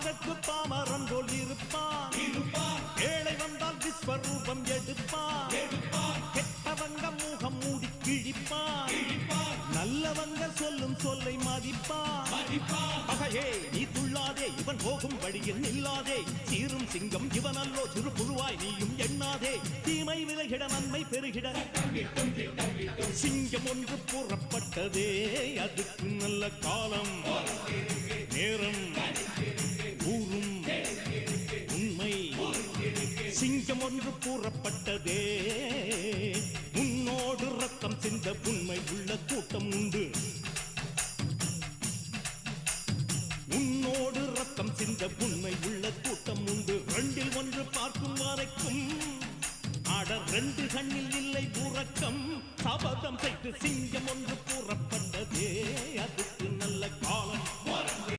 அதற்கு பாமரன் போல் இருப்பான். ஏழை வந்தால் விஸ்வரூபம் எடுப்பான். கெட்டவங்க முகம் மூடி கிழிப்பான். நல்லவங்க சொல்லும் சொல்லை மதிப்பான். பகையே நீ துள்ளாதே, இவன் போகும் வழியில் நில்லாதே. சீரும் சிங்கம் இவன் அல்லோ, சிறு புழுவாய் நீயும் எண்ணாதே. தீமை விலகிட நன்மை பெருகிட சிங்கம் ஒன்று கூறப்பட்டதே. அதுக்கு நல்ல காலம் நேரம் ஊரும் உண்மை. சிங்கம் ஒன்று கூறப்பட்டதே. உன்னோடு ரத்தம் சிந்த உண்மை உள்ள கூட்டம் உண்டு. உன்னோடு ரத்தம் சிந்த உண்மை உள்ள கூட்டம் உண்டு. ரெண்டில் ஒன்று பார்க்கும் வரைக்கும் ஆட ரெண்டு கண்ணில் இல்லை உறக்கம். சபதம் செய்து சிங்கம் ஒன்று கூறப்பட்டதே. அதுக்கு நல்ல காலம்